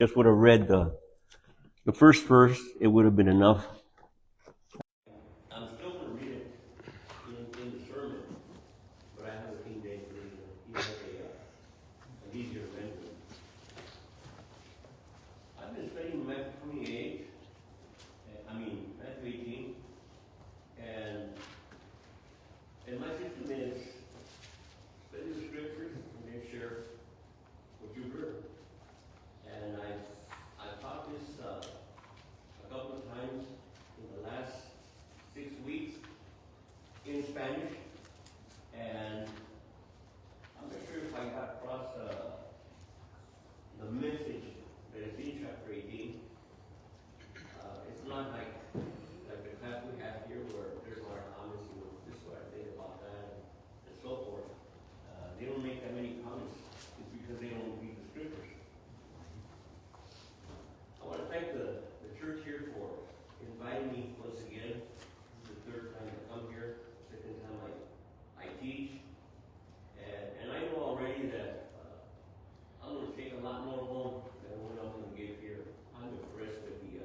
just would have read the first verse, it would have been enough. I'm still going to read it in the sermon, but I have a King James version. You have an easier rendering. I've been studying Matthew 28, Matthew 18, and in my 50 minutes, study the scriptures and then share what you heard. And I taught this a couple of times in the last 6 weeks in Spanish, and I'm not sure if I got across the message that is in chapter 18. It's not like the class we have here where there's a lot of comments, this is what I think about that, and so forth. They don't make that many comments. It's because they don't read the scriptures. I want to thank the church here for inviting me once again. This is the third time I come here, second time I teach. And I know already that I'm going to take a lot more home than what I'm going to give here. I'm impressed with the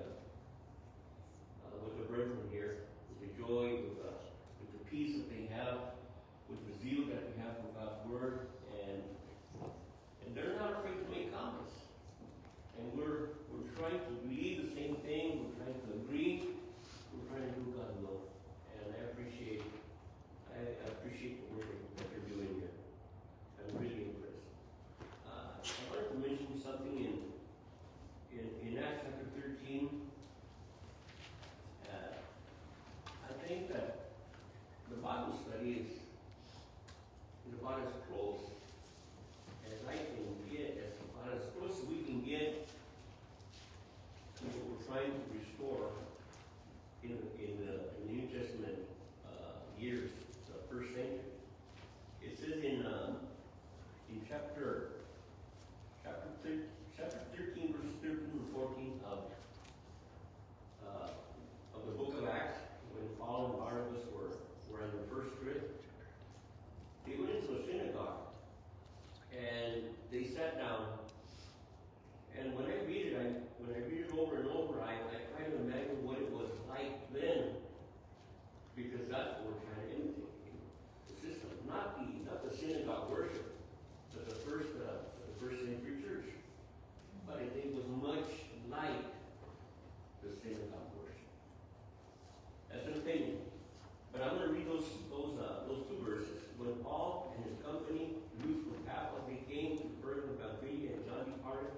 brethren here, with the joy, with the peace that they have, with the zeal that we have for God's word, and they're not afraid to make comments. And we're trying to believe the same thing, we're trying to agree, we're trying to do God's will. And I appreciate the work that you're doing here. I'm really impressed. I wanted to mention something in Acts chapter 13. I think that the Bible study is about as close as I can get, about as close as we can get to what we're trying to restore in the New Testament years, the first century. It says in chapter 13, verses 13 and 14 of the book of Acts, when Paul and Barnabas were on their first trip, they went into a synagogue and they sat down. And when I read it over and over, I try to imagine what it was like then, because that's what we're trying to imitate. The system, not the synagogue worship, but the first century church. But it was much like the synagogue worship. That's an opinion. But I'm going to read those two verses. When Paul and his company moved from Paphos, they came to Perga and Pamphylia, and John departed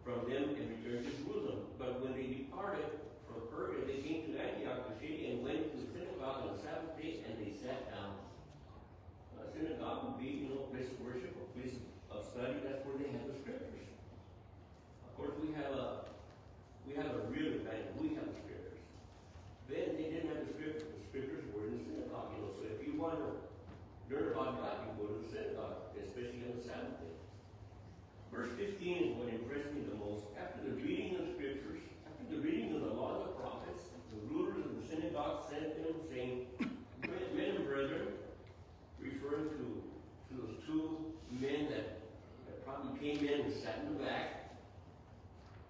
from them and returned to Jerusalem. But when they departed from Perga, they came to Antioch, the city, and went to the synagogue on the Sabbath day, and they sat down. A synagogue would be, a place of worship, a place of study. That's where they had the scriptures. Of course, we have a real advantage. We have the scriptures. Then they didn't have the scriptures. The scriptures were in the synagogue. So if you want to learn about God, you go to the synagogue, especially on the Sabbath day. Verse 15 is what impressed me the most. After the reading of the scriptures, after the reading of the law of the prophets, the rulers of the synagogue sent them, saying, "Men and brethren," referring to those two men that probably came in and sat in the back.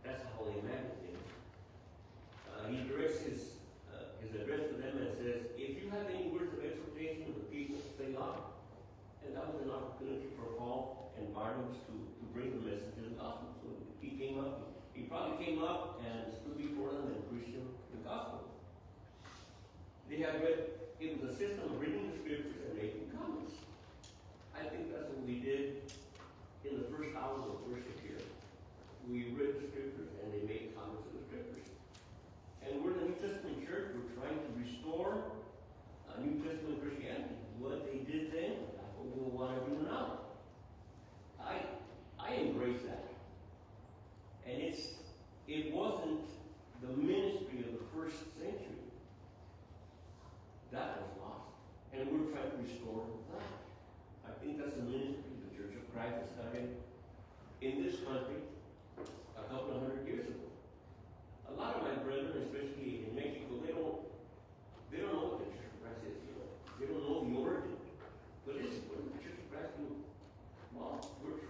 That's how they imagine things. He directs his address to them and says, "If you have any words of exhortation of the people, say on." And that was an opportunity for Paul and Barnabas to bring the message of the gospel. So he came up. He probably came up and stood before them and preached them the gospel. They had read. It was a system of reading the scriptures and making comments. I think that's what we did in the first hours of worship here. We read the scriptures and they made comments of the scriptures. And we're the New Testament church. We're trying to restore New Testament Christianity. What they did then, that's what we want to do now. I embrace that. And it wasn't the ministry of the first century. That was lost. And we're trying to restore that. I think that's the ministry the Church of Christ has started in this country a couple of hundred years ago. A lot of my brethren, especially in Mexico, they don't know what the Church of Christ is. They don't know the origin. But what does the Church of Christ do? Well, we're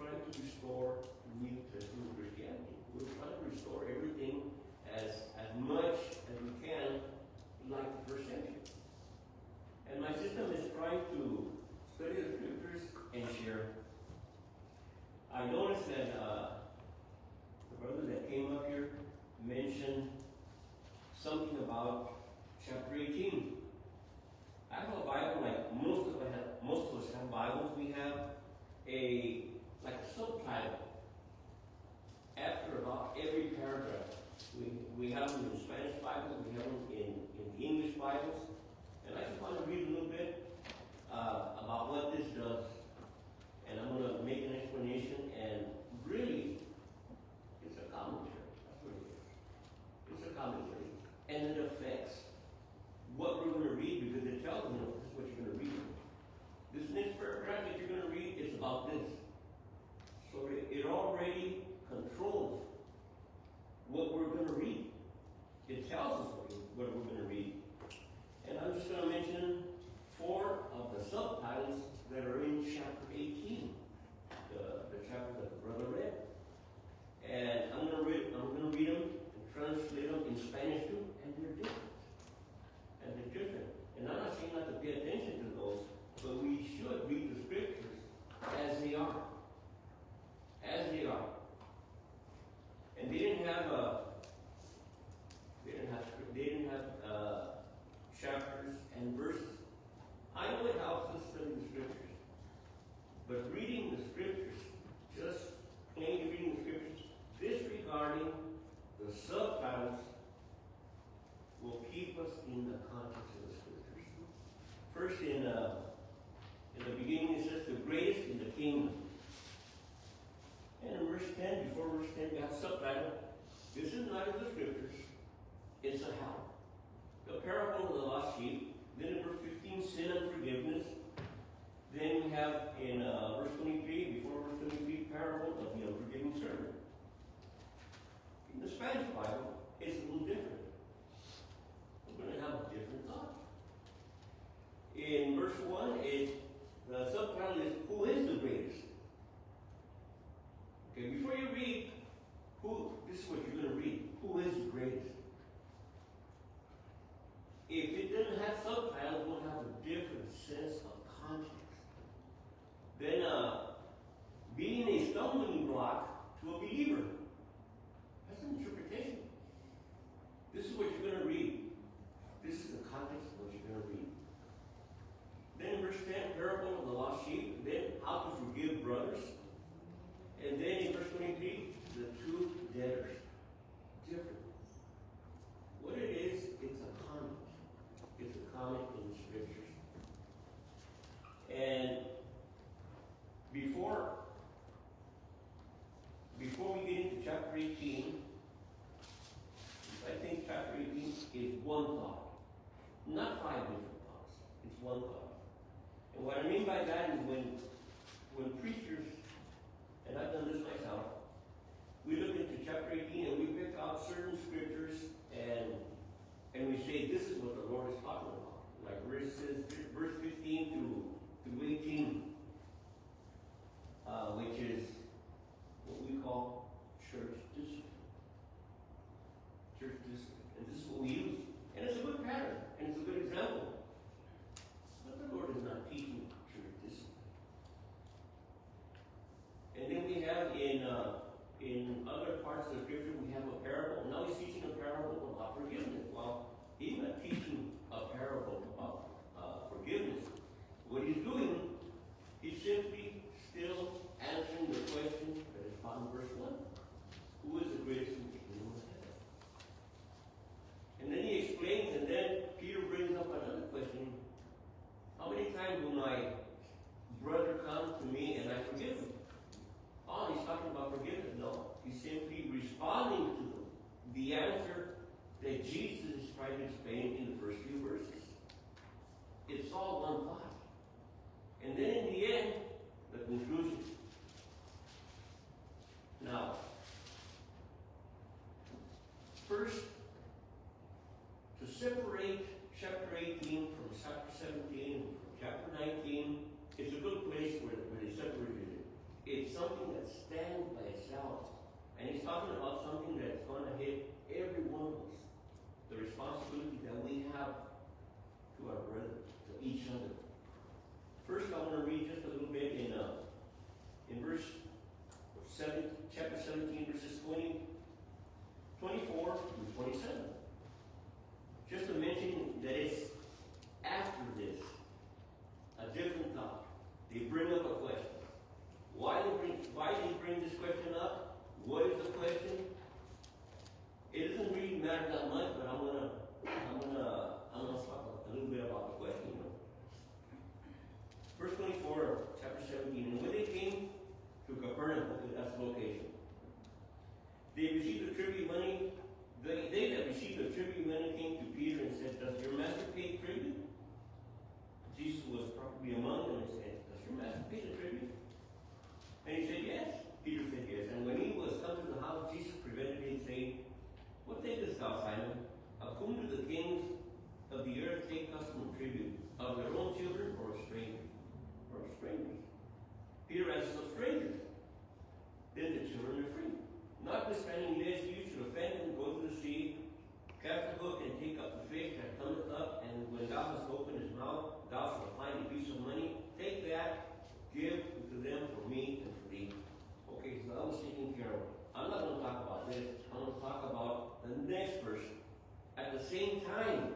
mention something about chapter 18. I have a Bible, like most of us have Bibles. We have a subtitle after about every paragraph. We have them in Spanish Bibles, we have them in English Bibles, and I just want to read a little bit about what this does. And I'm going to make an explanation, and really, it's a commentary. That's what it is. It's a commentary. And it affects what we're going to read, because it tells me, this is what you're going to read. This next paragraph that you're going to read is about this. So it already controls what we're going to read. It tells us what we're going to read. And I'm just going to mention 4 of the subtitles that are in chapter 18, the chapter that the brother read. And I'm going to read them and translate them in Spanish too, and they're different. And I'm not saying not to pay attention to those, but we should read the scriptures as they are. As they are. And they didn't have chapters and verses. I know it helps us study the scriptures, but reading the scriptures, just plain reading the scriptures, disregarding the subtitles, will keep us in the context of the scriptures. First, in the beginning, it says, the greatest in the kingdom. And in verse 10, before verse 10, we have subtitle, this is not in the scriptures, it's a how. The parable of the lost sheep. Then in verse 15, sin and forgiveness. Then we have in verse 23, before verse 23, parable of the unforgiving servant. In the Spanish Bible, it's a little different. We're going to have a different thought. In verse 1, the subtitle is, who is the greatest? Okay, before you read, this is what you're going to read. Who is the greatest? If it doesn't have subtitles, we'll have a different sense of context. Then, being a stumbling block to a believer. That's an interpretation. This is what you're going to read. This is the context of what you're going to read. Then in verse 10, parable of the lost sheep. Then, how to forgive brothers. And then in verse 23, the 2 debtors. Different. What it is, it's a comment. It's a comment in the scriptures. And before we get into chapter 18, I think chapter 18 is one thought. Not 5 different thoughts. It's one thought. And what I mean by that is when preachers, and I've done this myself, we look into chapter 18 and we pick out certain scriptures and we say this is what the Lord is talking about. Like verse 15 to 18, which is what we call church discipline. Church discipline. And this is what we use. And it's a good pattern, and it's a good example. But the Lord is not teaching church discipline. And then we have in other parts of the scripture, we have a parable. Now he's teaching a parable about forgiveness. Well, he's not teaching a parable about forgiveness. What he's doing, he's simply still answering the question that is found in verse 1. Who is the greatest in the kingdom of heaven? And then he explains, and then Peter brings up another question. How many times will my brother come to me and I forgive him? Oh, he's talking about forgiveness. No, he's simply responding to the answer that Jesus is trying to explain in the first few verses. It's all one thought. And then in the end, the conclusion. Now, first, to separate chapter 18 from chapter 17, from chapter 19, it's a good place where they separated it. It's something that stands by itself. And he's talking about something that's going to hit every one of us. The responsibility that we have to our brethren, to each other. First, I want to read just a little bit in verse 7, chapter 17, verses 24 to thou, Simon, of whom do the kings of the earth take custom and tribute? Of their own children or of strangers? Or of strangers? Peter answers, of strangers. Then the children are free. Notwithstanding this, you should offend and go to the sea, cast the hook and take up the fish that cometh up, and when thou hast opened his mouth, thou shalt find a piece of money. Take that, give to them for me and for thee. Okay, so that was taken care of. I'm not going to talk about this. I'm going to talk about the next verse. At the same time,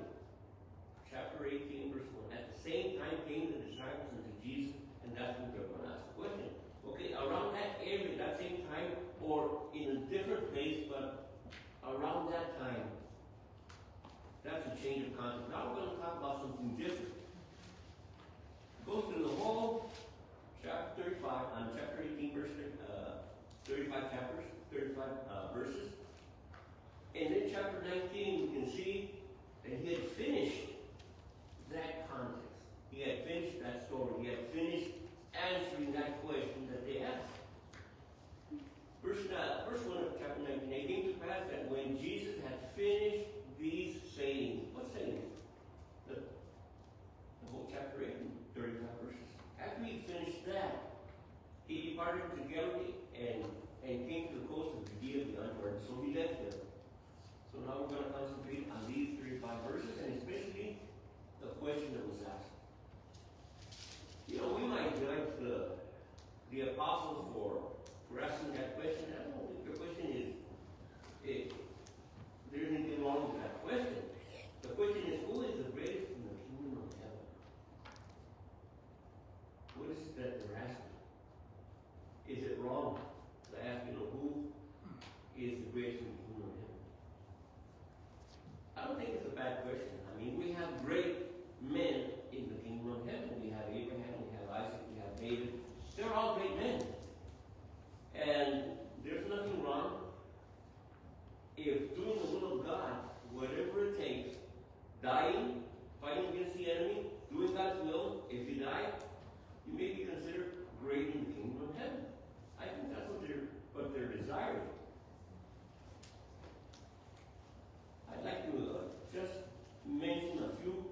chapter 18, verse 1, at the same time came the disciples unto Jesus, and that's when they're going to ask the question. Okay, around that area, that same time, or in a different place, but around that time, that's a change of context. Now we're going to talk about something different. Go through the whole chapter 35, chapter 18, verse 35 chapters, 35 verses. And in chapter 19, we can see that he had finished that context. He had finished that story. He had finished answering that question that they asked. Verse 1 of chapter 19, it came to pass that when Jesus had finished these sayings, what sayings? The whole chapter 18, 35 verses. After he finished that, he departed to Galilee and came to the coast of Judea beyond Jordan. So he left them. So now we're going to concentrate on these 35 verses, and it's basically the question that was asked. You know, we might judge the apostles for asking that question. I don't think the question is, there's anything wrong with that question. The question is, who is the greatest in the kingdom of heaven? What is it that they're asking? Is it wrong to ask, who is the greatest in the kingdom of heaven? I don't think it's a bad question. I mean, we have great men in the kingdom of heaven. We have Abraham, we have Isaac, we have David. They're all great men. And there's nothing wrong if doing the will of God, whatever it takes, dying, fighting against the enemy, doing God's will, if you die, you may be considered great in the kingdom of heaven. I think that's what they're desiring. I'd like to just mention a few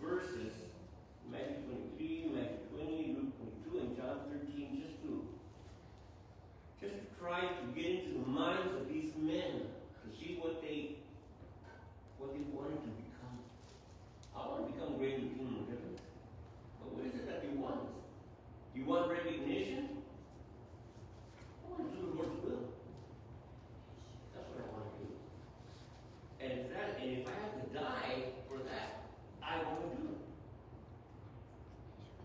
verses, Matthew 23, Matthew 20, Luke 22, and John 13, just to try to get into the minds of these men to see what they wanted to become. I want to become great in the kingdom of heaven. But what is it that you want? You want recognition? I want to do the Lord's will. That's what I want to do. And if I have to die for that, I want to do it.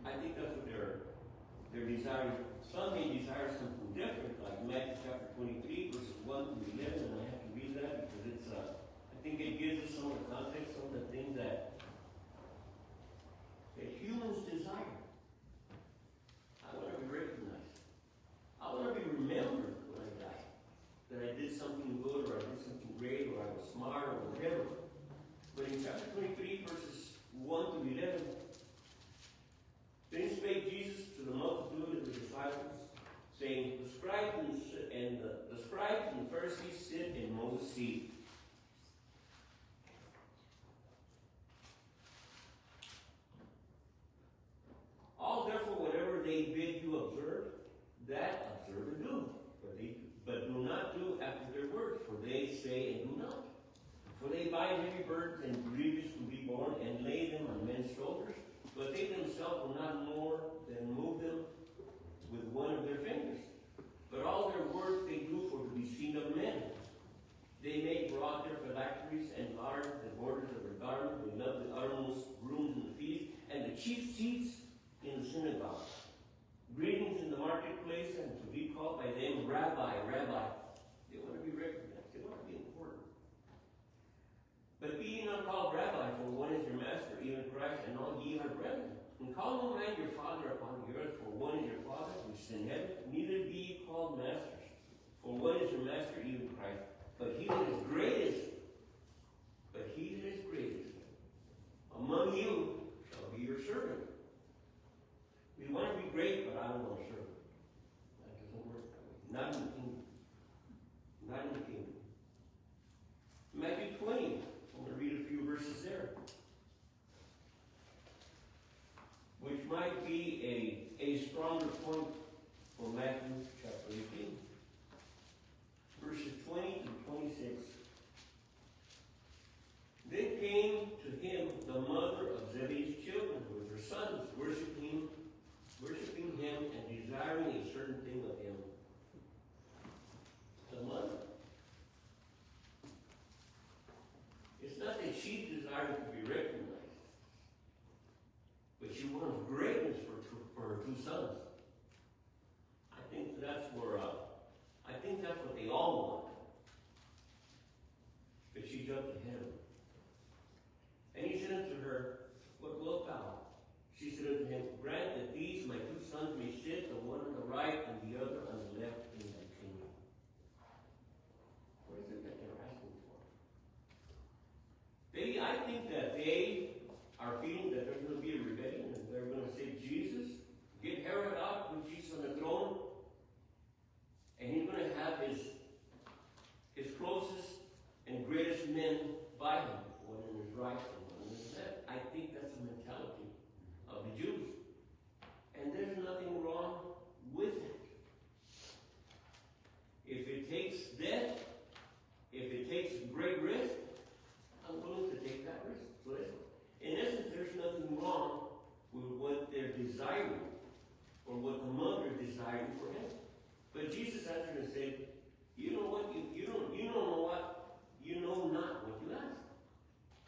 I think that's what they're desiring. Some may desire something different, like Matthew chapter 23, verses 1 through 11, and I have to read that because it's, I think it gives us some of the context, some of the things that humans desire. I want to be recognized. I want to be remembered when I die. That I did something good, or I did something great, or I was smart, or whatever. But in chapter 23, verses 1 through 11, then spake Jesus to the multitude of the disciples, saying, the scribes and the Pharisees sit in Moses' seat. All therefore whatever they bid you observe, that observe and do. But do not do after their words, for they say and do not. For they bind heavy burdens and grievous to be borne, and lay them on men's shoulders, but they themselves will not more than move them with one of their fingers. But all their work they do for to be seen of men. They make broad their phylacteries and large the borders of their garments. They love the uttermost rooms in the feast, and the chief seats in the synagogue. Greetings in the marketplace, and to be called by them Rabbi, Rabbi. They want to be recognized. They want to be important. But be ye not called Rabbi, for one is your master, even Christ, and all ye are brethren. And call no man your father upon the earth, for one is your Father, which is in heaven. Neither be ye called masters, for one is your master, even Christ. But he that is greatest among you shall be your servant. We want to be great, but I don't want to serve. That doesn't work that way. Not in the kingdom. Not in the kingdom. be a stronger point for Matthew chapter 18. Verses 20 to 26. Then came to him the mother of Zebedee's children with her sons, worshiping him and desiring a certain thing of him. The mother. It's not that she desired to be recognized, but she wanted greatness for her two sons. I think that's what they all want. But she jumped ahead of him. And he said unto her, What wilt thou? She said unto him, Grant that these my two sons may sit, the one on the right and the other on the left in thy kingdom. What is it that they're asking for? I think that they are feeling that there's going to be a rebellion and they're going to say, Jesus, get Herod out, put Jesus on the throne, and he's going to have his closest and greatest men by him, one in his right and one in his left. I think that's the mentality of the Jews. And there's nothing wrong with it. If it takes death, if it takes great risk, I'm willing to take that risk. So in essence, there's nothing wrong with what they're desiring or what the mother is desiring for him. But Jesus answered and said, you know what? You don't know what? You know not what you ask.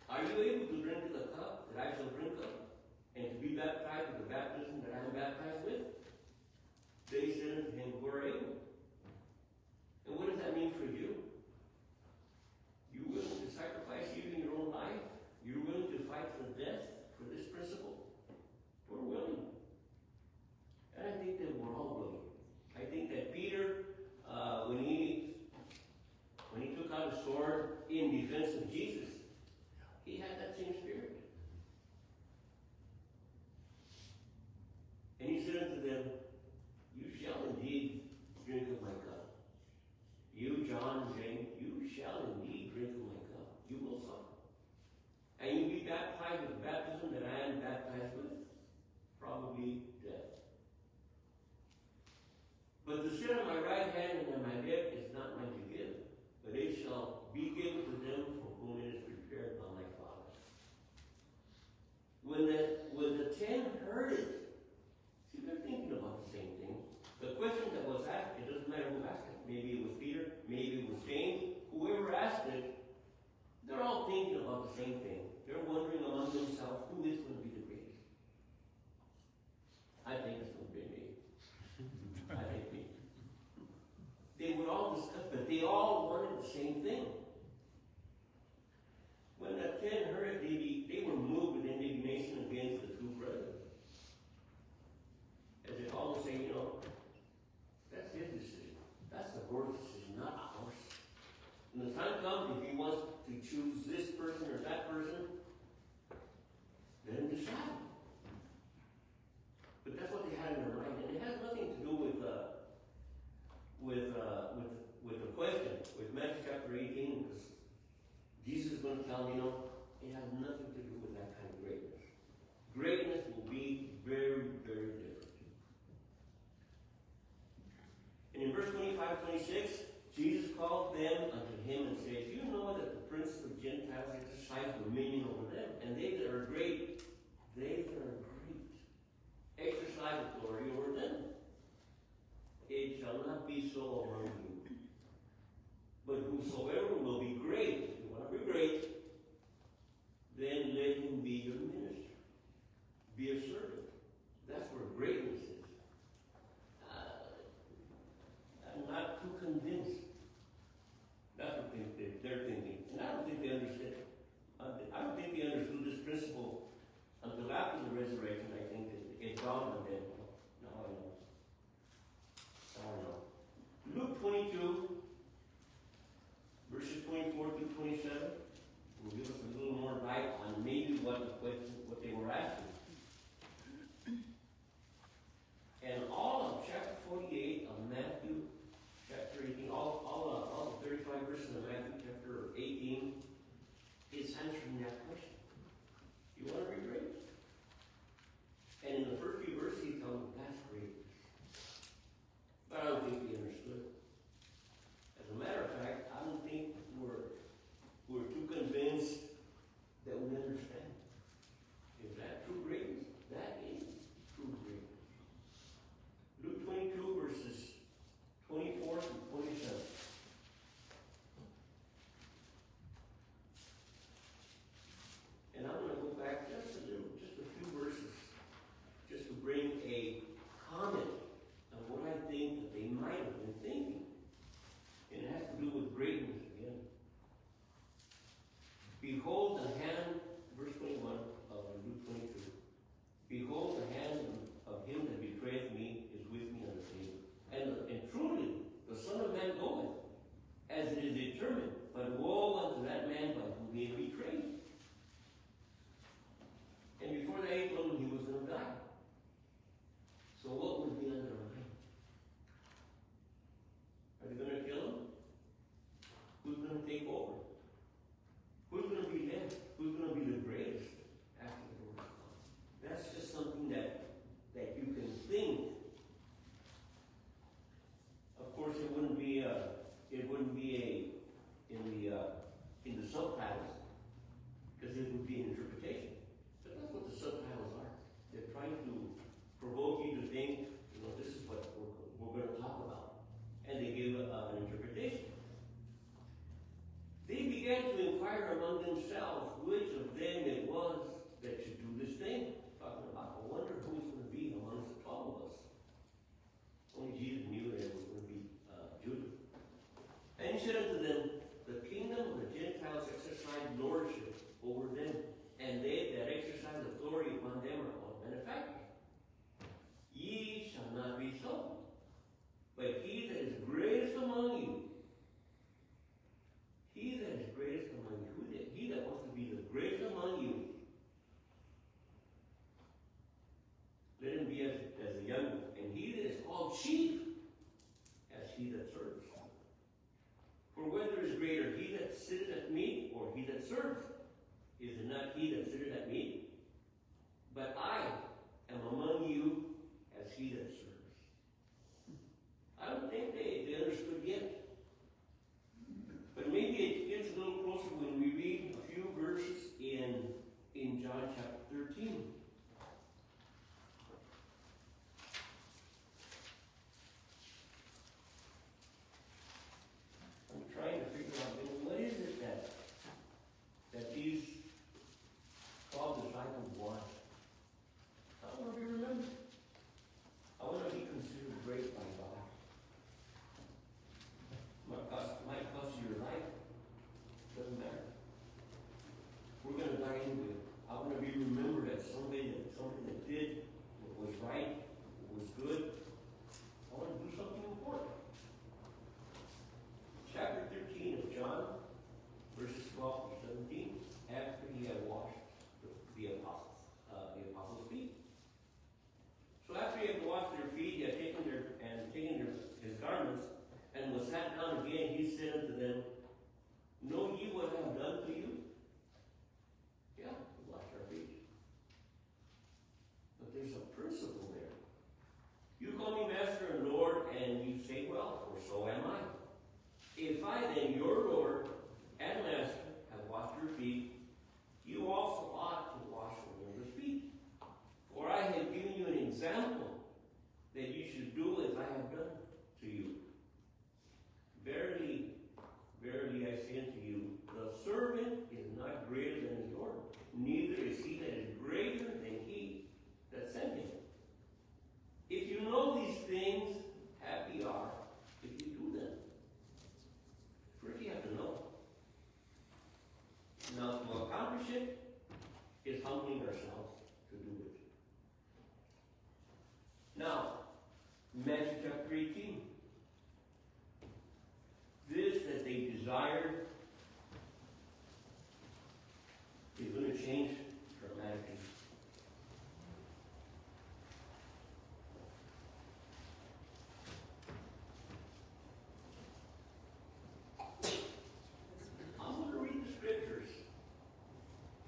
Are you able to drink the cup that I shall drink of, and to be baptized with the baptism that I am baptized with? They said unto him, we're able. And what does that mean for you? You're willing to sacrifice even your own life? You're willing to fight to the death for this principle? We're willing. And I think that we're all willing. I think that Peter, when he took out a sword in defense of Jesus, he had that same spirit. And he said unto them, you shall indeed drink of my cup. You, John, James, you shall indeed drink of my cup. You will suffer. And you'll be baptized with the baptism that I am baptized with, probably death. But to sit on my right hand and on my left is not mine to give, but it shall be given to them for whom it is prepared by my Father. When the 10 heard it, see, they're thinking about the same thing. The question that was asked, it doesn't matter who asked it. Maybe it was Peter, maybe it was James, whoever asked it, they're all thinking about the same thing. They're wondering among themselves, who is going to be the greatest? I think it's going to be me. I think me. They would all discuss, but they all wanted the same thing. When the 10 heard it, they were moved with indignation against the two brothers. As if almost saying, that's his decision. That's the Lord's decision, not ours. When the time comes, if he wants to choose this person or that person, let him decide. But that's what they had in their mind. And it has nothing to do with the question, with Matthew chapter 18, because Jesus is going to tell them, it has nothing to do with that kind of greatness. Greatness will be very, very different. And in verse 25, 26, Jesus called them unto him and said, you know that the prince of the Gentiles exercise dominion over them, and they that are great, exercise authority over them. It shall not be so among you. But whosoever will be great, if you want to be great, then let him be your minister. Be a servant. That's where greatness is. I'm not too convinced. That's what they're thinking. And I don't think they understand. I don't think they understood this principle until after the resurrection. I think it dawned on them. Now I know. Luke 22, verses 24 through 27, will give us a little more light on maybe what they were asking. And all of chapter 48 of Matthew, chapter 18, all the 35 verses of Matthew chapter 18 is answering that question. You want to be great? And in the first few verses, Behold the hand, verse 21 of Luke 22. Behold, the hand of him that betrayeth me is with me on the table. And truly, the Son of Man goeth, as it is determined, but woe unto that man by whom he is betrayed. And before they told him he was going to die. So what would be on their mind? Are they going to kill him? Who's going to take over? Who's going to be next? Who's going to be the greatest after the Lord comes? That's just something that you can think. Of course, it wouldn't be in the subtitles, because it would be an interpretation. But that's what the subtitles are. They're trying to provoke you to think, this is what we're going to talk about. And they give an interpretation. They began to inquire among themselves which of them it was that should do this thing. Talking about, I wonder who's going to be amongst the 12 of us. Only Jesus knew that it was going to be Judah. And he said unto them, the kingdom of the Gentiles exercise lordship over them, and they that exercise authority upon them are all benefactors. Ye shall not be so, but he that is greatest among you, he that is greatest among you, he that wants to be the greatest among you, let him be as a young one. And he that is called chief, as he that serves. For whether is greater, he that sitteth at meat, or he that serves? Is it not he that sitteth at meat? But I am among you as he that serves. I don't think they understood yet. But maybe it gets a little closer when we read a few verses in John chapter 13. I'm trying to figure out, what is it that these 12 disciples want? I want to be remembered. I want to be considered great by God. Might cost you your life. Doesn't matter. We're going to die anyway. I want to be remembered as somebody that did what was right, what was good. I want to do something important. Chapter 13 of John, verses 12 to 17, after he had washed the apostles' feet. So after he had washed their feet, he had taken his garments, and was sat down again. He said unto them, know ye what I have done to you? Yeah, we washed our feet. But there's a principle there. You call me Master and Lord, and you say, well, for so am I. If I then, your Lord and Master, have washed your feet, you also ought to wash one another's feet. For I have given you an example that you should do as I have done to you. Verily, verily I say unto you, the servant is not greater than his Lord, neither is he that is greater than he that sent him. If you know these things, happy are if you do them. First you have to know. Now to accomplish it is humbling ourselves to do it. Now, Matthew chapter 18. This that they desired is going to change dramatically. I'm going to read the scriptures,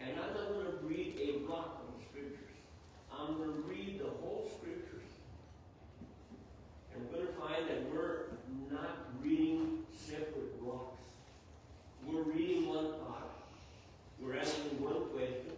and I'm not going to read a block of the scriptures. I'm going to read the whole scriptures. And we're going to find that we're not reading separate blocks. We're reading one thought. We're asking one question.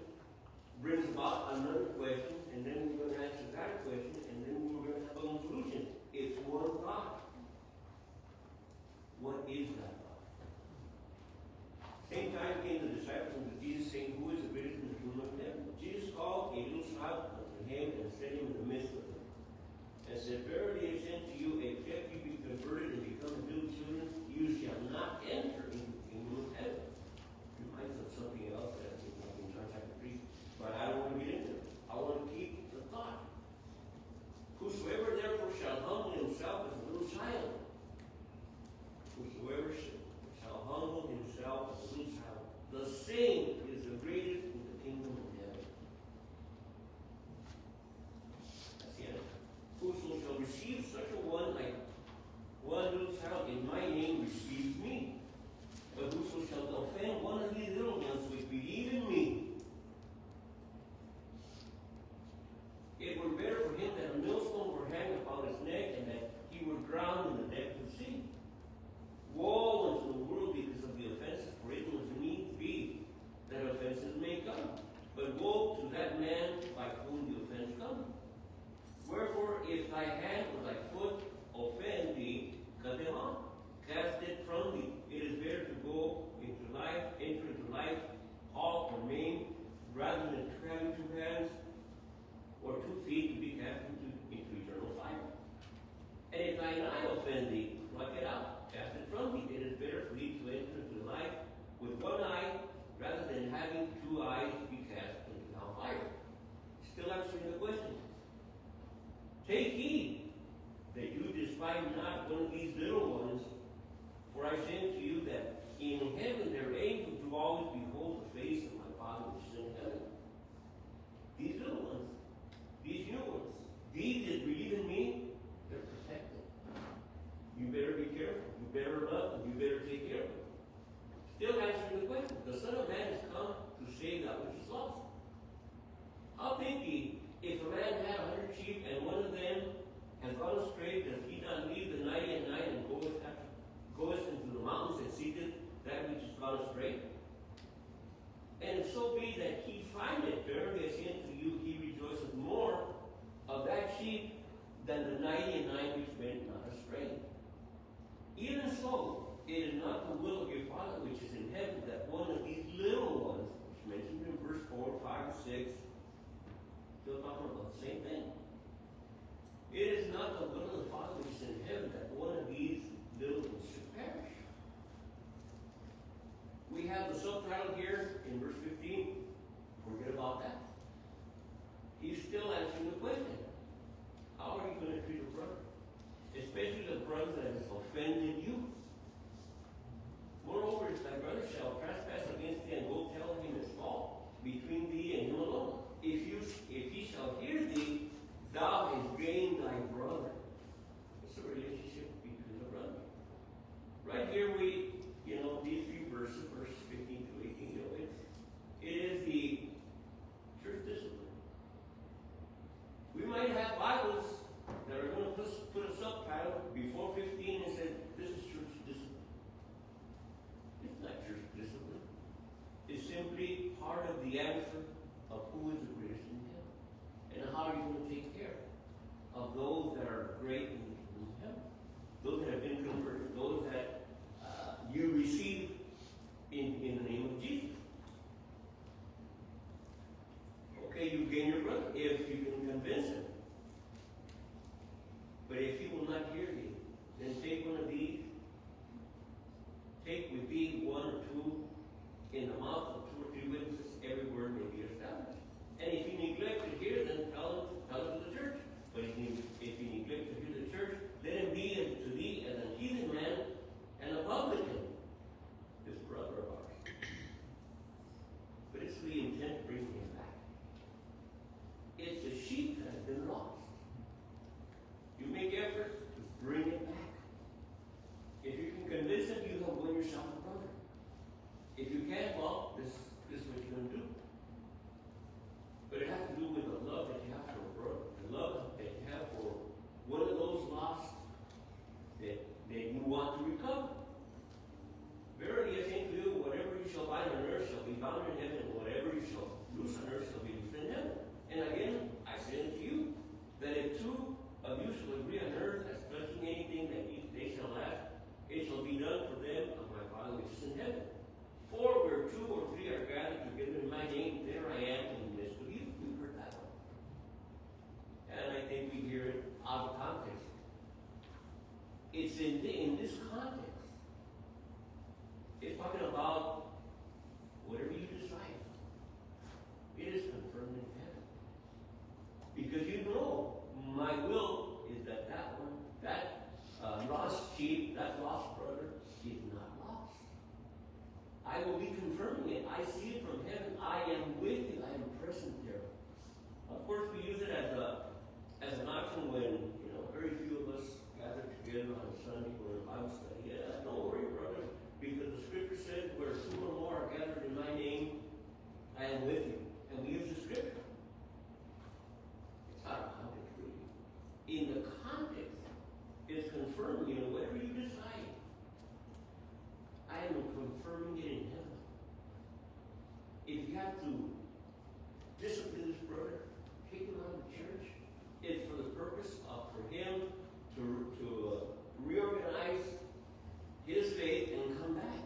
has gone astray, does he not leave the 90 at night and goeth into the mountains and seeketh that which is gone astray? And if so be that he find it, verily I say unto you, he rejoiceth more of that sheep than the 99 which went not astray. Even so, it is not the will of your Father which is in heaven that one of these little ones, which is mentioned in verse 4, 5, 6, still talking about the same thing. It is not the will of the Father which is in heaven that one of these little ones should perish. We have the subtitle here in verse 15. Forget about that. He's still answering the question. How are you going to treat a brother? Especially the brother that has offended you. Moreover, if thy brother shall trespass against thee, and go tell him his fault between thee and him alone. If he shall hear thee, thou hast gained thy brother. It's a relationship between the brothers. Right here these few verses 15 to 18, it is the church discipline. We might have Bibles that are going to put a subtitle before 15 and say, this is church discipline. It's not church discipline. It's simply part of the answer of who is the greatest in heaven. And how are you going to take care of those that are great in heaven? Those that have been converted, those that you receive in the name of Jesus. Okay, you gain your brother if you can convince him. But if he will not hear thee, then take one of these. Take with thee one or two in the mouth of 2 or 3 witnesses, every word may be established. And if he neglects to hear, then tell it to the church. But if he neglects to hear the church, let him be to thee as an heathen man and a publican, this brother of ours. But it's the intent to bring him back. It's the sheep that has been lost. You make effort to bring it back. If you can convince him, you have won yourself a brother. If you can't, well, this is what you're going to do. But it has to do with the love that you have for a brother, the love that you have for one of those lost that you want to recover. Verily I say to you, whatever you shall bind on earth shall be bound in heaven, and whatever you shall loose on earth shall be loosed in heaven. And again, I say unto you, that if 2 of you shall agree on earth as touching anything that they shall ask, it shall be done for them of my Father which is in heaven. For where 2 or 3 are gathered together in my name, there I am in the midst of you. We've heard that one. And I think we hear it out of context. It's in this context. It's talking about whatever you decide. It is confirmed in heaven. Because you know, my will is that lost sheep, that lost brother, is not lost. I will be confirming it. I see it from heaven. I am with you. I am present there. Of course, we use it as an option when very few of us gather together on Sunday for a Bible study. Yeah, don't worry, brother, because the Scripture says, "Where 2 or more are gathered in my name, I am with you." And we use the Scripture. It's not a context, really. In the context, it's confirming, whatever you decide, I am confirming it in heaven. If you have to discipline this brother, take him out of the church, it's for the purpose of for him to reorganize his faith and come back.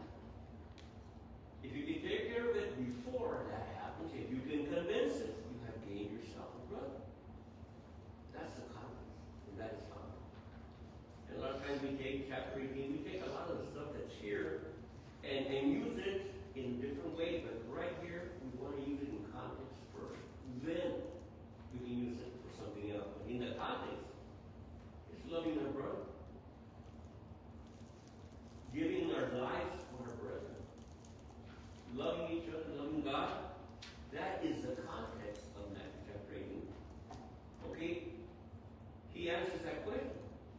If you can take care of it before that happens, if you can convince him, you have gained yourself a brother. That's the context, and that is found. And a lot of times we take chapter 18, we take a lot of the stuff that's here and use it in different ways, but right here, we want to use it in context first. Then we can use it for something else. But in the context, it's loving our brother. Giving our lives for our brethren. Loving each other, loving God. That is the context of Matthew chapter 18. Okay? He answers that question.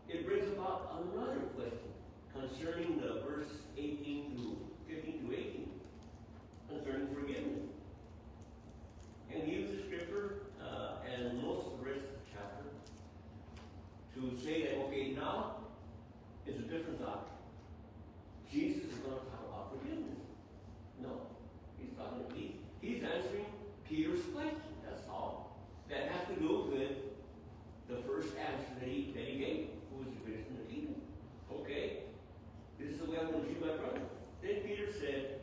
It brings about another question concerning the verse 15 to 18, concerning forgiveness. And he uses scripture and most of the rest of the chapter to Peter's question. That's all. That has to do with the first answer that he gave. Who was the greatest in the kingdom? Okay. This is the way I'm going to treat my brother. Then Peter said,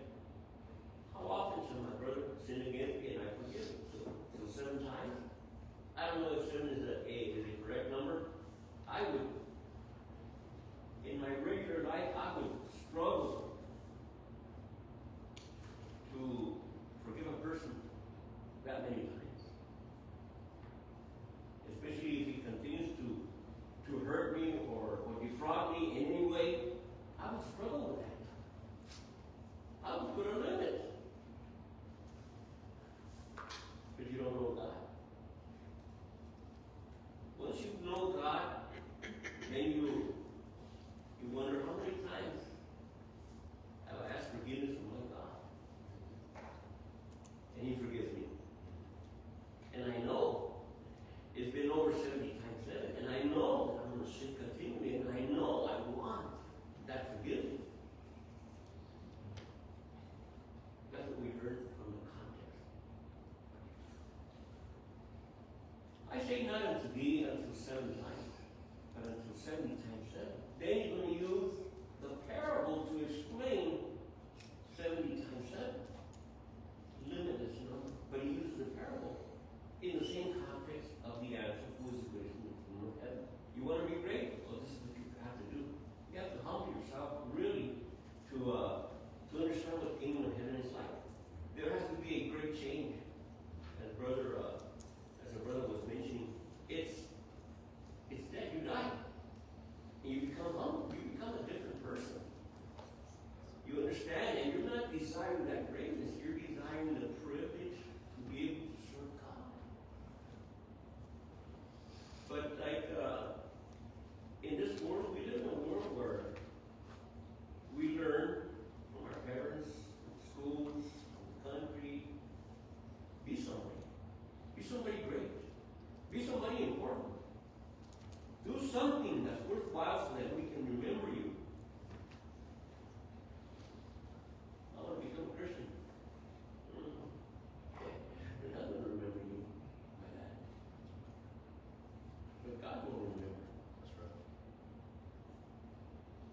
how often shall my brother sin against me and I forgive him? So 7 times? I don't know if 7 is a correct number. I would, in my regular life, I would struggle to forgive a person that many times. Especially if he continues to hurt me or defraud me in any way, I would struggle with that. I would put a limit. But you don't know God. Once you know God, then you wonder how many times have I asked forgiveness from my God. And he forgives me. And I know it's been over 70 times 7. And I know that I'm going to sin continually. And I know I want that forgiveness. That's what we heard from the context. I say not unto thee until 7 times, but until 70 times 7. Then he's going to use the parable to explain 70 times 7. Limitless number. But he uses the parable in the same context of the answer, who is the greatest in the kingdom of heaven. You want to be great? Well, this is what you have to do. You have to humble yourself really to understand what the kingdom of heaven is like. There has to be a great change. As the brother was mentioning, it's that you die. And you become humble. You become a different person. You understand, and you're not desiring that greatness. You're desiring the privilege to be able to serve God. But in this world, we live in a world where we learn from our parents, from schools, from the country. Be somebody. Be somebody great. Be somebody important. Do something that's worthwhile so that we can remember you. I want to become a Christian. They're not going to remember you by that. But God will remember. That's right.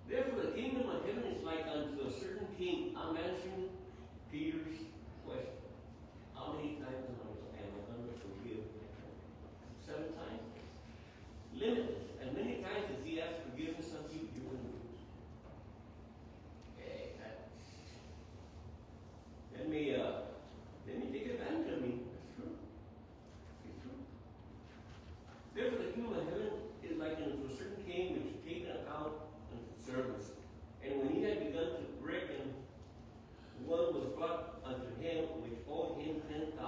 Therefore, the kingdom of heaven is like unto a certain king. I'm answering Peter's question. How many times am I going to forgive? 7 times? Limitless. And many times as he asks forgiveness of you, you're going to lose. Hey, let me take advantage of me. That's true. It's true. Therefore, the kingdom of heaven is like unto a certain king which taken account unto servants. And when he had begun to reckon, one was brought unto him which owed him 10,000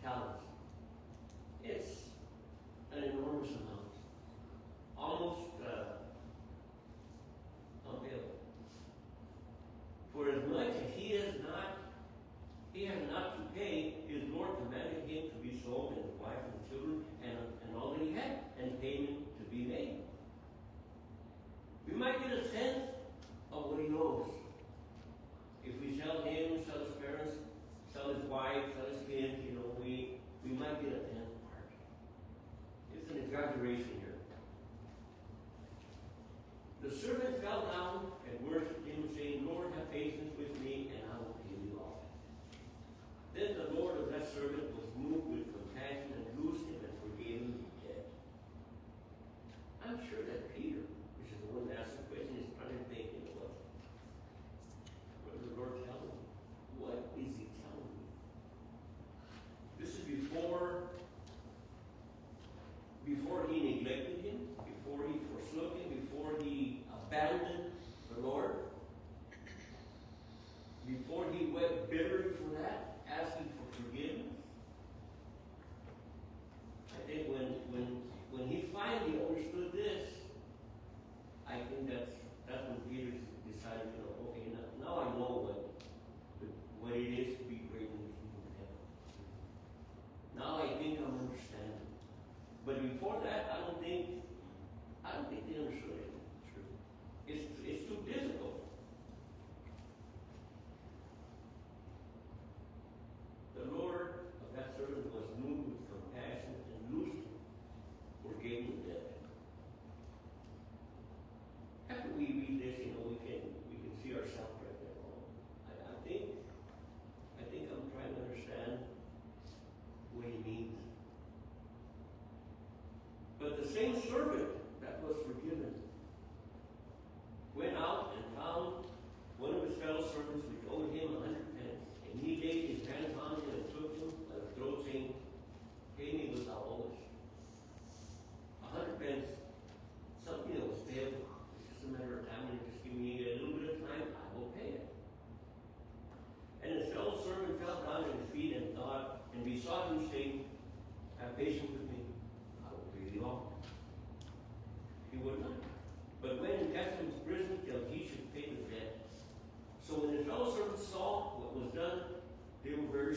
talents. It's an enormous amount. Almost unbearable. For as much as he has not to pay, his Lord commanded him to be sold, and his wife and children, and all that he had, and payment to be made. We might get a sense of what he knows. If we sell him, sell his parents, sell his wife, sell his kids, we might get a tenth part. It's an exaggeration here. The servant fell down and worshipped him, saying, Lord, have patience with me, and I will pay you all. Then the Lord of that servant was moved with compassion and loosed him and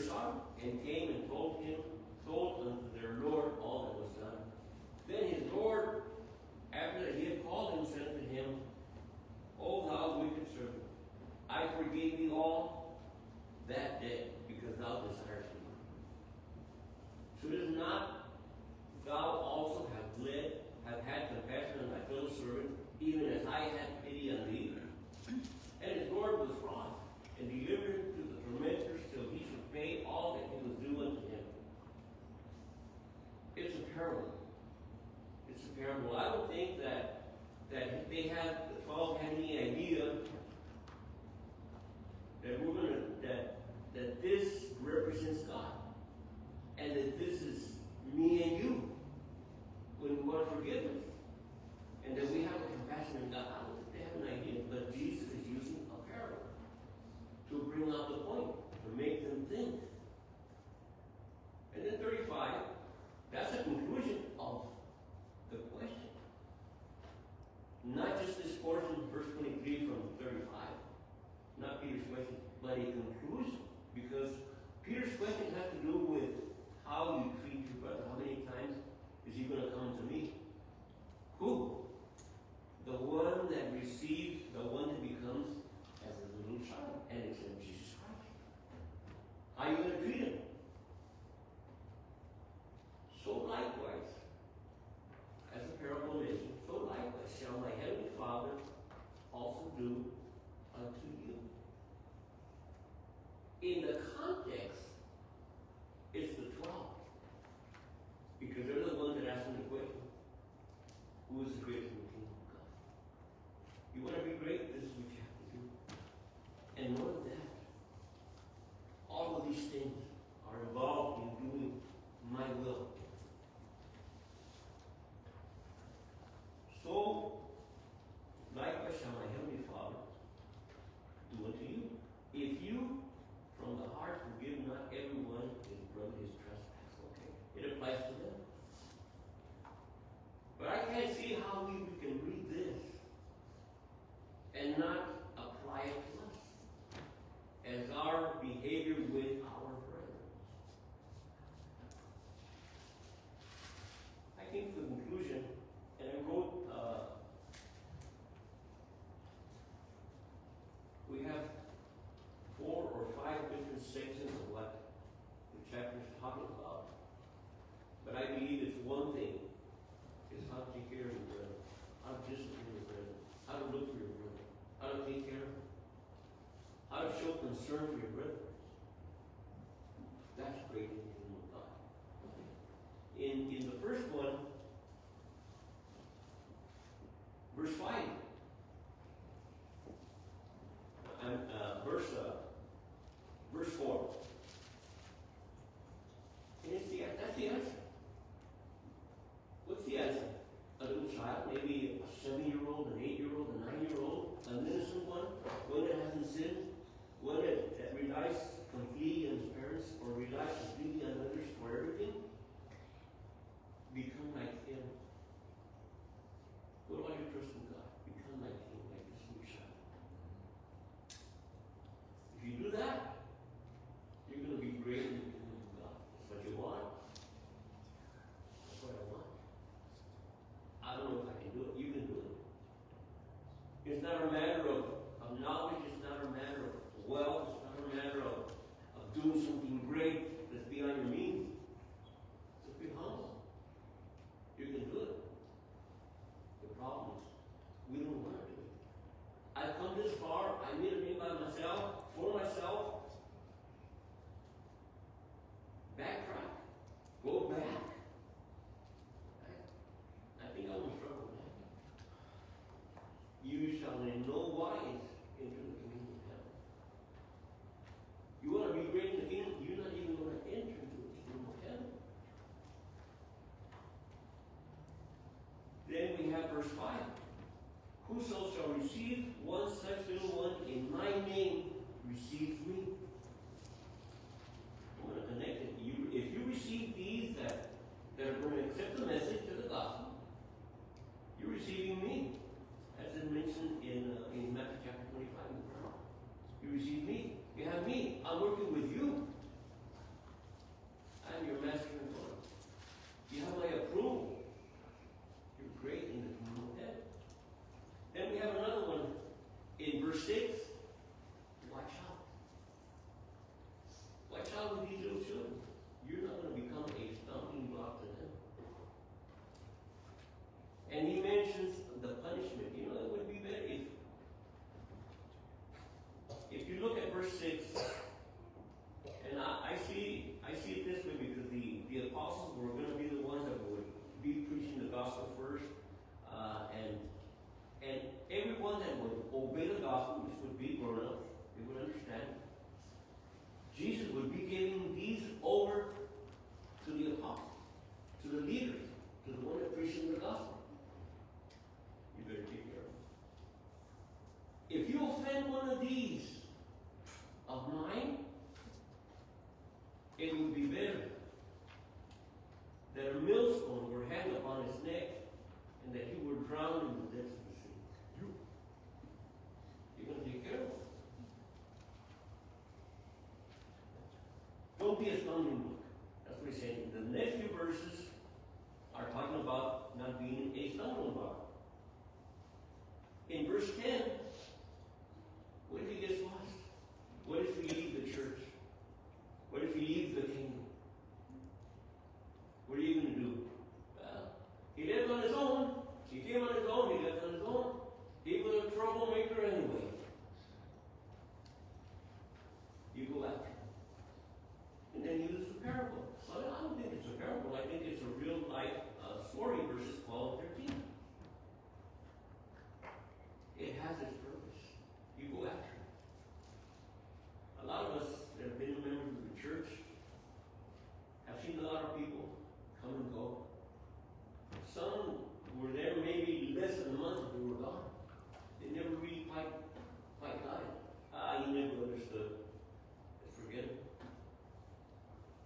Sodom, and came and told unto their Lord all that was done. Then his Lord, after that he had called him, said unto him, O thou wicked servant, I forgave thee all that day, because thou desirest me. Should it not thou also have had compassion on thy fellow servant, even as I had pity on thee? And his Lord was wroth, and delivered him to the tormentors till he should pay all that he was due unto him. It's a parable. It's a parable. I don't think that they had, the 12 had any idea that this represents God, and that this is me and you when we want forgiveness, and that we have a compassion in God. I don't think they have an idea, but Jesus is using a parable to bring out the point, to make them think. And then 35, that's a conclusion of the question. Not just this portion, verse 23 from 35, not Peter's question, but a conclusion, because Peter's question has to do with how you treat your brother. How many times is he going to come to me? Who? The one that receives, the one that becomes as a little child, and it's in Jesus Christ. How are you going to treat him? So likewise, as the parable mentioned, so likewise shall my heavenly Father also do unto you. In the context, it's the 12. Because they're the ones that ask him the question, who is the greatest in the kingdom of God? You want to be great? This is what you have to do. And know that all of these things are involved in doing my will. So, likewise shall my heavenly Father do unto you, if you from the heart forgive not everyone his brother his trespass. Okay, it applies to them. But I can't see how we can read this and not apply it to us as our behavior with our brethren. I came to the conclusion, and I wrote, we have 4 or 5 different sections of what the chapter is talking about. But I believe it's one thing, is how to take care of your brother, how to discipline your brother, how to look for your brother, how to take care of him, how to show concern for your brother. That's great in the kingdom of God. In the first one, verse 5, verse 4. And that's the answer. What's the answer? A little child, maybe a 7-year-old, an 8-year-old, a 9-year-old, an innocent one that hasn't sinned, one that relies completely on his parents or relies completely on others for everything. Become like him. What about your trust in God? Become like him, like this new child. If you do that, you're going to be great in the kingdom of God. That's what you want. That's what I want. I don't know if I can do it. You can do it. It's not a matter of knowledge. It's not a matter of wealth. It's not a matter of doing something great that's beyond your means. Just be humble. You can do it. The problem is, we don't want to do it. I've come this far. I made a name by myself, for myself. Backtrack. Go back. I think I will struggle with that. You shall in no wise enter the kingdom of heaven. You want to be great in the kingdom? You're not even going to enter into the kingdom of heaven. Then we have verse 5. Whoso shall receive one such little one in my name receives me. I'm going to connect it. If you receive these that are going to accept the message of the gospel, you're receiving me. As it mentioned in Matthew chapter 25. You receive me. You have me. I'm working with you. see it this way because the apostles were going to be the ones that would be preaching the gospel first, and everyone that would obey the gospel, which would be grown up, they would understand. Jesus would be giving these over to the apostles, to the leaders, to the one that preaching the gospel. You better take care of them. If you offend one of these of mine, it would be better that a millstone were hanged upon his neck and that he were drowned in the depths of the sea. You're going to take care of him. Don't be a stumbling block. That's what he's saying. The next few verses are talking about not being a stumbling block. In verse 10, what if he gets lost? What if he leaves the church? What if he leaves the kingdom? What are you going to do? He lived on his own. He came on his own. He lived on his own. He was a troublemaker anyway. You go after him. And then he uses a parable. Well, I don't think it's a parable. I think it's a real life story, verses 12 and 13. It has its purpose. You go after it. A lot of us that have been members of the church have seen a lot of people come and go. Some were there maybe less than a month and they were gone. They never really quite got it. You never understood. Let's forget it.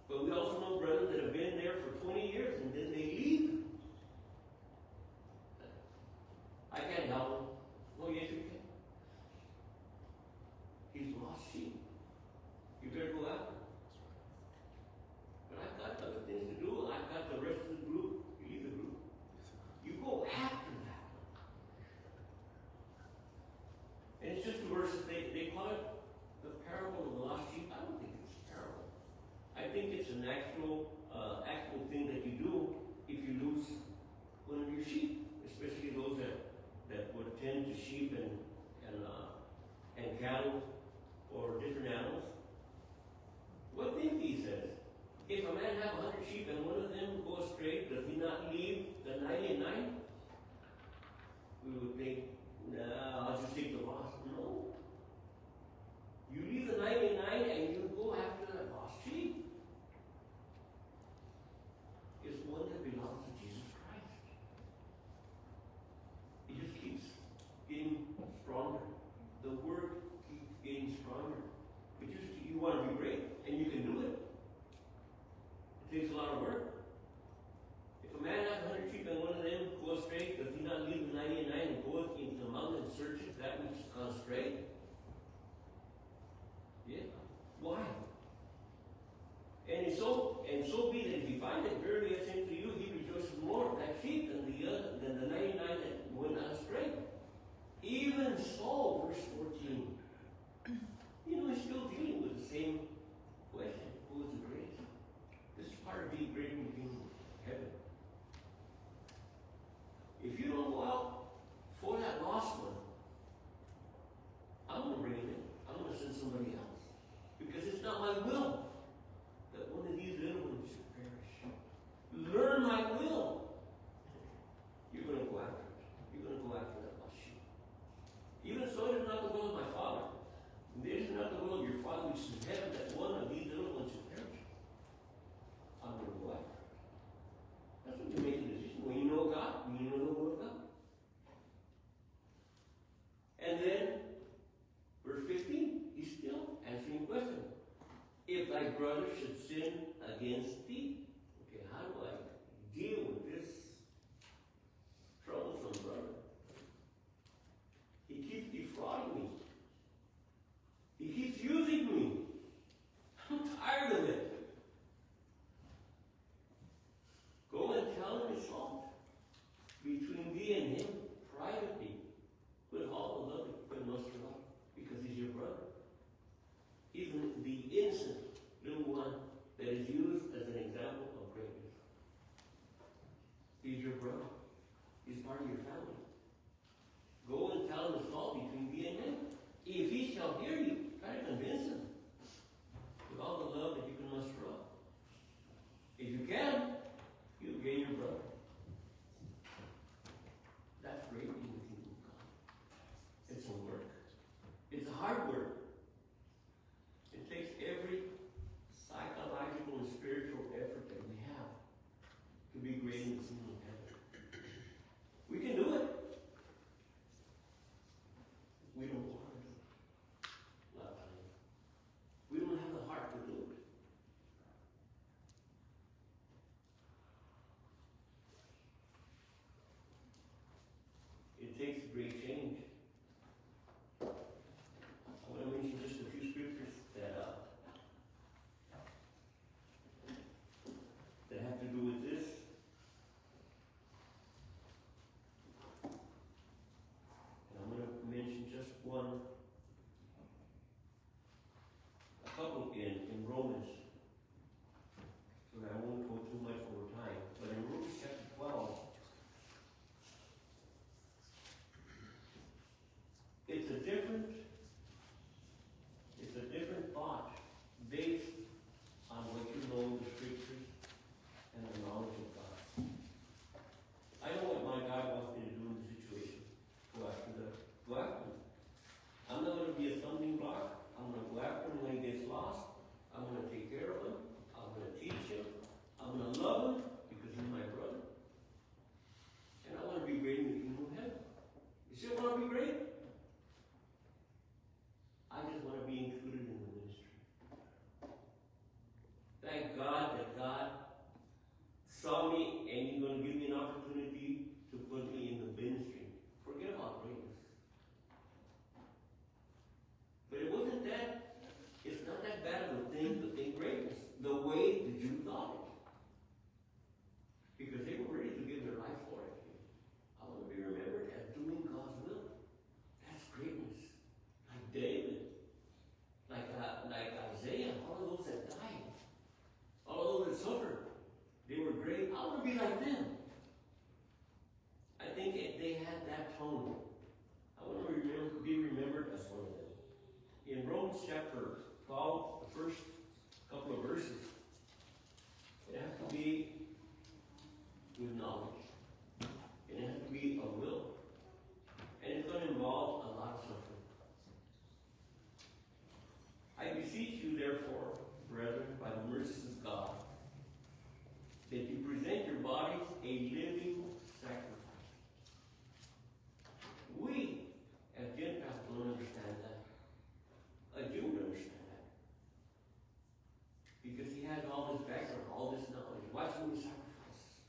But we also know brothers that have been there for 20 years and then they leave. I can't help him. Oh, yes, you can. He's lost sheep. You better go after him. But I've got other things to do. I've got the rest of the group. You leave the group. You go after that. And it's just the verses, they call it the parable of the lost sheep. I don't think it's a parable. I think it's an actual thing that you do if you lose one of your sheep, especially those that would tend to sheep and cattle or different animals. What think he says? If a man have 100 sheep and one of them go astray, does he not leave the 99? We would think, nah, I'll just take the lost. No. You leave the 99 and you go after that lost sheep. It's one that belongs to Jesus Christ. It just keeps getting stronger. The word keeps getting stronger. You want to be great, and you can do it. It takes a lot of work. If a man has 100 sheep and one of them goes astray, does he not leave the 99 and go into the mountain and search that which has gone astray? Yeah. Why? And so be that if he find it, verily I say to you, he rejoices more of that sheep than the 99 that went astray. Even so, verse 14. He's still dealing with the same question. Who is the greatest? This is part of being great in the kingdom of heaven. If you don't go out for that lost one, I'm going to bring him in. I'm going to send somebody else. Because it's not my will that one of these little ones should perish. Learn my will. You're going to go after it. You're going to go after that lost sheep. Even so, it is not the will of my Father. It is not the will of your Father which is in heaven that one of these little ones should perish. I'm going to go after it. That's when you make a decision. When you know God, when you know the will of God. And then, verse 15, he's still answering the question. If thy brother should sin against thee, okay, how do I deal with this troublesome brother? He keeps defrauding me. He keeps using me. I'm tired of it. Go and tell him his fault between thee and him privately with all the love you must love, because he's your brother. He's the innocent little one that is used as an example of greatness. has all this background, all this knowledge. Why so many sacrifices?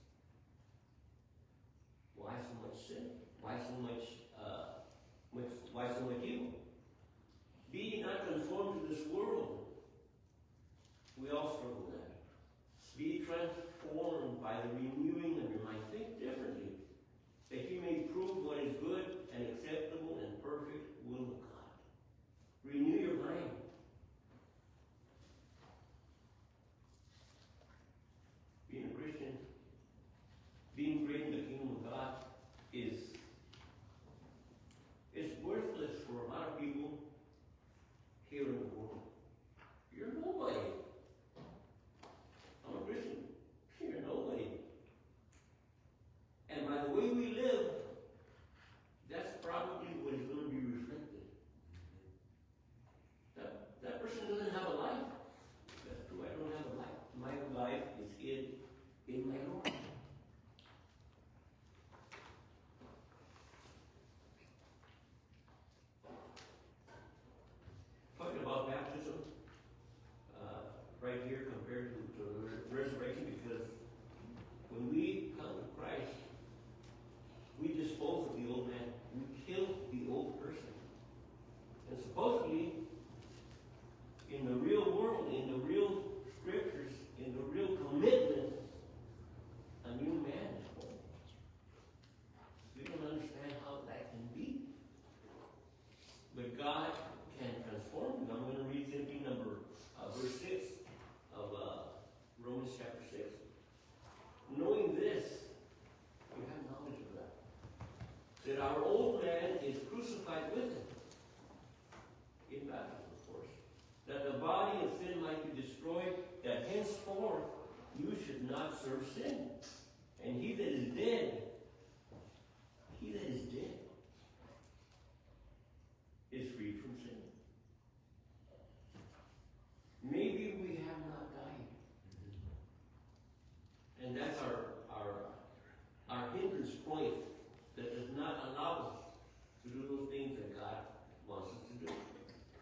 Why so much sin? Why so much evil? Be ye not conformed to this world. We all struggle with that. Be transformed by the renewing of your mind. Think differently, that you may prove what is good and acceptable and perfect will of God. Renew your mind. Being a Christian, being great in the kingdom of God is worthless for a lot of people here in the world. You're nobody. I'm a Christian. You're nobody. And by the way we live, that's probably what is going to be reflected. That person doesn't have a life. That's true, I don't have a life. My life is in my Lord. Talking about baptism, right here compared to the resurrection, because when we come to Christ, we dispose of the old man. We kill the old person. And supposedly, in the real world, in the real scriptures, in the real commitment, a new man is born. We don't understand how that can be. But God can transform you. I'm going to read simply verse 6 of Romans chapter 6. Knowing this, you have knowledge of that our old man is crucified with him, in baptism, of course, that the body of sin might be destroyed, that henceforth you should not serve sin. And he that is dead, is free from sin. Maybe we have not died. And that's our hindrance point that does not allow us to do those things that God wants us to do.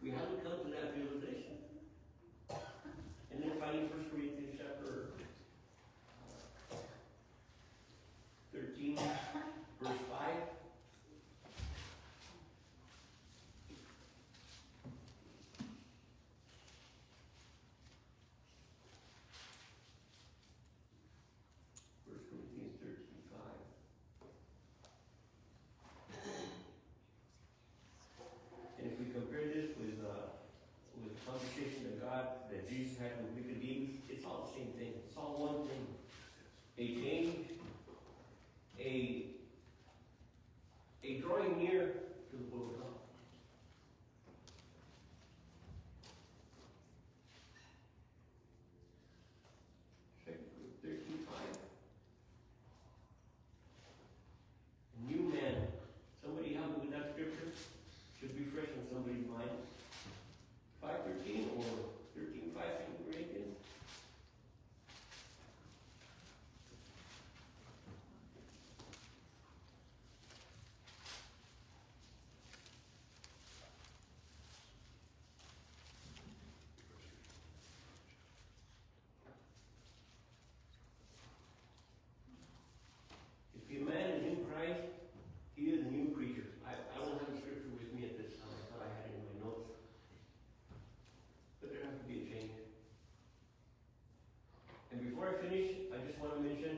We haven't come to that realization. And then finally, 1 Corinthians chapter 13, verse 5. That Jesus had with Nicodemus, it's all the same thing. It's all one thing. A change, a drawing near to the will of God. Second 13:5. A new man. Somebody help me with that scripture. Should be fresh in somebody's mind. 5:13 or 13:5, 2 Corinthians. If a man is in Christ, he is a new creature. I don't have the scripture with me at this time. I thought I had it in my notes. But there has to be a change. And before I finish, I just want to mention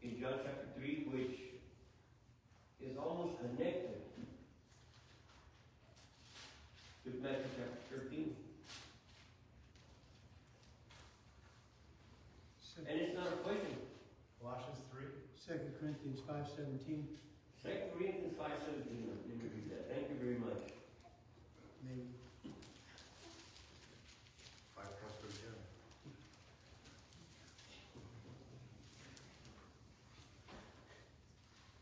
in John chapter 3, which is almost connected with Matthew chapter 13. And it's not a question. Colossians 3. 2 Corinthians 5:17. 2 Corinthians 5:17. Let me read that. Thank you very much. Maybe. 5 plus 13.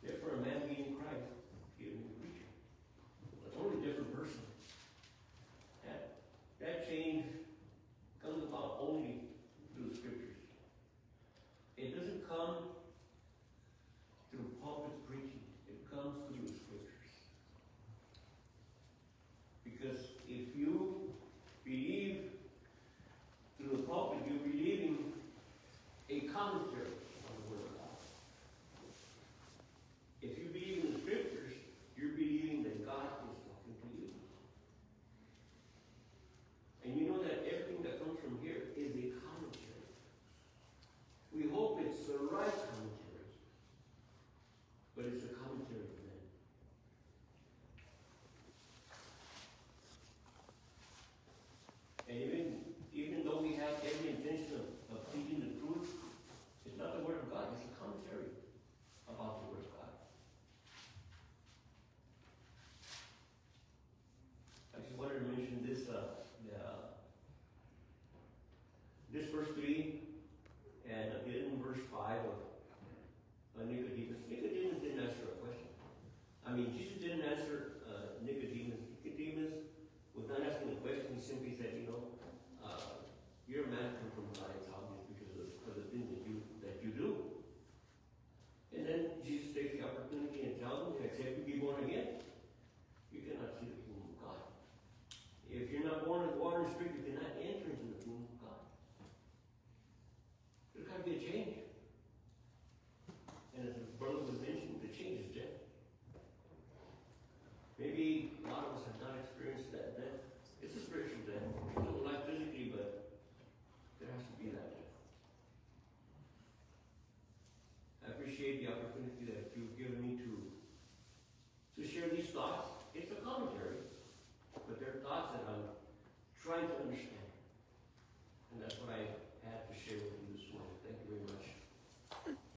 Therefore, a man being in Christ, he is a new creature. A totally different person. That change comes about only through the scriptures. It doesn't come through pulpit preaching. It comes through the scriptures. Because if through the pulpit, you're relieving a commentary on the Word of God. If you believe in the Scriptures, you're believing that God is talking to you. And you know that everything that comes from here is a commentary. We hope it's the right commentary, but it's a commentary of men. And even though we have every intention of teaching the truth, it's not the Word of God, it's a commentary about the Word of God. I just wanted to mention this, this verse 3 and again verse 5 of Nicodemus. Nicodemus didn't answer a question. I mean, Jesus didn't answer Nicodemus. Nicodemus was not asking a question. He simply said, you're a man come from God. It's obvious because of the things that you do. And then Jesus takes the opportunity and tells him, except you be born again, you cannot see the kingdom of God. If you're not born of water and spirit, you cannot enter into the kingdom of God. There's got to be a change. And as the brother was mentioning, the change is death. Maybe a lot of us have not experienced that death. It's a spiritual death. We're still alive physically, but there has to be that death. I appreciate the opportunity that you've given me to share these thoughts. It's a commentary, but they're thoughts that I'm trying to understand.